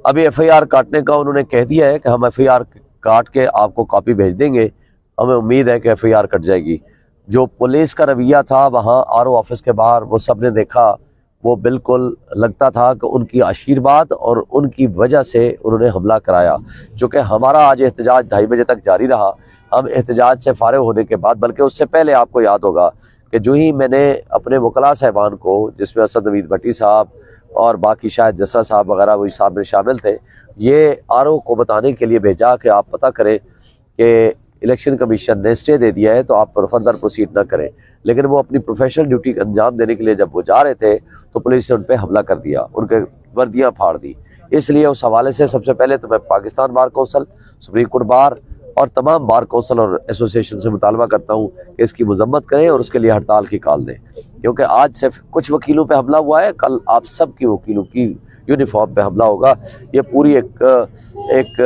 ابھی F I R کاٹنے کا انہوں نے کہہ دیا ہے کہ ہم ایف آئی آر کاٹ کے آپ کو کاپی بھیج دیں گے. ہمیں امید ہے کہ ایف آئی آر کٹ جائے گی. جو پولیس کا رویہ تھا وہاں آر او آفس کے باہر وہ سب نے دیکھا، وہ بالکل لگتا تھا کہ ان کی آشیرواد اور ان کی وجہ سے انہوں نے حملہ کرایا. چونکہ ہمارا آج احتجاج 2:30 بجے تک جاری رہا. ہم احتجاج سے فارغ ہونے کے بعد، بلکہ اس سے پہلے آپ کو یاد ہوگا کہ جو ہی میں نے اپنے وکلاء صاحبان کو، جس میں اسد نوید بھٹی صاحب اور باقی شاید جسا صاحب وغیرہ وہی صاحب میں شامل تھے، یہ آر او کو بتانے کے لیے بھیجا کہ آپ پتہ کریں کہ الیکشن کمیشن نے اسٹے دے دیا ہے تو آپ پر فردر پروسیڈ نہ کریں. لیکن وہ اپنی پروفیشنل ڈیوٹی کا انجام دینے کے لیے جب وہ جا رہے تھے تو پولیس نے ان پہ حملہ کر دیا، ان کے وردیاں پھاڑ دی. اس لیے اس حوالے سے سب سے پہلے تو میں Pakistan bar council, supreme court bar اور تمام بار کونسل اور ایسوسیشن سے مطالبہ کرتا ہوں کہ اس کی مذمت کریں اور اس کے لیے ہڑتال کی کال دیں. کیونکہ آج صرف کچھ وکیلوں پہ حملہ ہوا ہے، کل آپ سب کی وکیلوں کی یونیفارم پہ حملہ ہوگا. یہ پوری ایک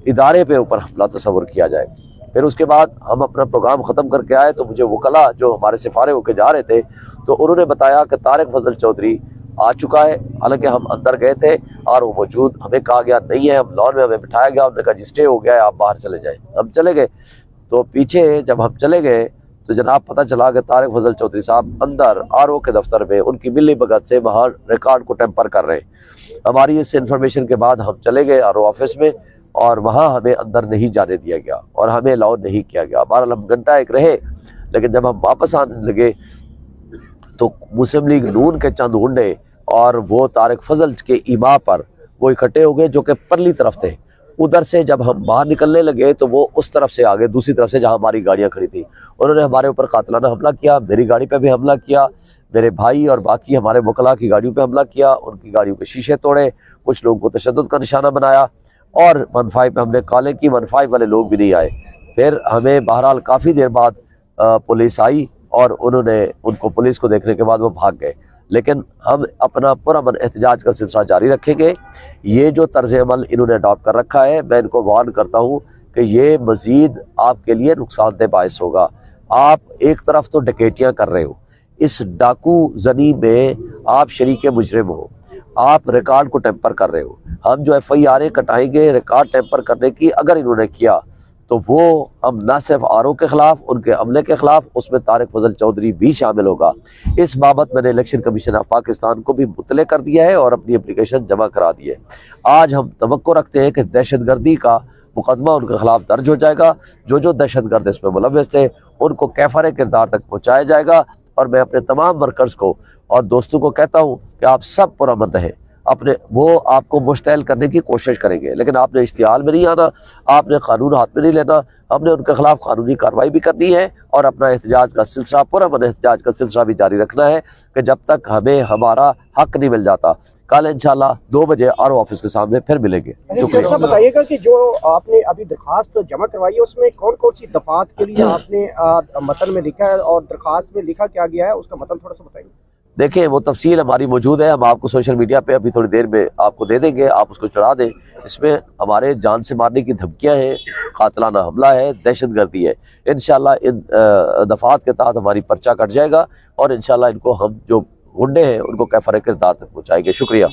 ادارے پہ اوپر حملہ تصور کیا جائے. پھر اس کے بعد ہم اپنا پروگرام ختم کر کے آئے تو مجھے وکلاء جو ہمارے سے فارغ ہو کے جا رہے تھے تو انہوں نے بتایا کہ طارق فضل چودھری آ چکا ہے. حالانکہ ہم اندر گئے تھے اور وہ موجود، ہمیں کہا گیا نہیں ہے، ہم لان میں ہمیں بٹھایا گیا، ہم نے کہا جی اسٹے ہو گیا ہے، آپ باہر چلے جائیں. ہم چلے گئے تو پیچھے جب ہم چلے گئے تو جناب پتہ چلا کہ طارق فضل چودھری صاحب اندر آر او کے دفتر میں ان کی ملی بھگت سے وہاں ریکارڈ کو ٹیمپر کر رہے ہیں. ہماری اس انفارمیشن کے بعد ہم چلے گئے آر او آفس میں اور وہاں ہمیں اندر نہیں جانے دیا گیا اور ہمیں الاؤ نہیں کیا گیا. بہرحال ہم گھنٹہ ایک رہے، لیکن جب ہم واپس آنے لگے تو مسلم لیگ نون کے چند گنڈے اور وہ طارق فضل کے ایما پر وہ اکٹھے ہو گئے جو کہ پرلی طرف تھے. ادھر سے جب ہم باہر نکلنے لگے تو وہ اس طرف سے آگے، دوسری طرف سے جہاں ہماری گاڑیاں کھڑی تھیں، انہوں نے ہمارے اوپر قاتلانہ حملہ کیا. میری گاڑی پہ بھی حملہ کیا، میرے بھائی اور باقی ہمارے وکلاء کی گاڑیوں پہ حملہ کیا، ان کی گاڑیوں کے شیشے توڑے، کچھ لوگوں کو تشدد کا نشانہ بنایا اور 15 پہ ہم نے کالیں کی. 15 والے لوگ بھی نہیں آئے. پھر ہمیں بہرحال کافی دیر بعد پولیس آئی اور انہوں نے ان کو، پولیس کو دیکھنے کے بعد وہ بھاگ گئے. لیکن ہم اپنا پرامن احتجاج کا سلسلہ جاری رکھیں گے. یہ جو طرز عمل انہوں نے اڈاپٹ کر رکھا ہے، میں ان کو وارن کرتا ہوں کہ یہ مزید آپ کے لیے نقصان دہ باعث ہوگا. آپ ایک طرف تو ڈکیتیاں کر رہے ہو، اس ڈاکو زنی میں آپ شریک مجرم ہو، آپ ریکارڈ کو ٹیمپر کر رہے ہو. ہم جو ایف آئی آریں کٹائیں گے ریکارڈ ٹیمپر کرنے کی، اگر انہوں نے کیا تو وہ ہم نہ صرف آر او کے خلاف، ان کے عملے کے خلاف، اس میں طارق فضل چودھری بھی شامل ہوگا. اس بابت میں نے الیکشن کمیشن آف پاکستان کو بھی مطلع کر دیا ہے اور اپنی اپلیکیشن جمع کرا دی ہے. آج ہم توقع رکھتے ہیں کہ دہشت گردی کا مقدمہ ان کے خلاف درج ہو جائے گا. جو دہشت گرد اس میں ملوث تھے ان کو کیفر کردار تک پہنچایا جائے گا. اور میں اپنے تمام ورکرز کو اور دوستوں کو کہتا ہوں کہ آپ سب پرامن رہیں. وہ آپ کو مشتعل کرنے کی کوشش کریں گے، لیکن آپ نے اشتعال میں نہیں آنا، آپ نے قانون ہاتھ میں نہیں لینا. ہم نے ان کے خلاف قانونی کارروائی بھی کرنی ہے اور اپنا احتجاج کا سلسلہ، پرامن احتجاج کا سلسلہ بھی جاری رکھنا ہے کہ جب تک ہمیں ہمارا حق نہیں مل جاتا. کل انشاءاللہ 2 بجے آر او آفس کے سامنے پھر ملیں گے. شکریہ. بتائیے گا کہ جو آپ نے ابھی درخواست جمع کروائی ہے اس میں کون کون سی دفعات کے لیے آپ نے متن میں لکھا ہے اور درخواست میں لکھا کیا گیا ہے، اس کا متن تھوڑا سا بتائیے. دیکھیں وہ تفصیل ہماری موجود ہے، ہم آپ کو سوشل میڈیا پہ ابھی تھوڑی دیر میں آپ کو دے دیں گے، آپ اس کو چڑھا دیں. اس میں ہمارے جان سے مارنے کی دھمکیاں ہیں، قاتلانہ حملہ ہے، دہشت گردی ہے. انشاءاللہ ان دفعات کے تحت ہماری پرچہ کٹ جائے گا اور انشاءاللہ ان کو ہم جو گنڈے ہیں ان کو کیفر کردار تک پہنچائیں گے. شکریہ.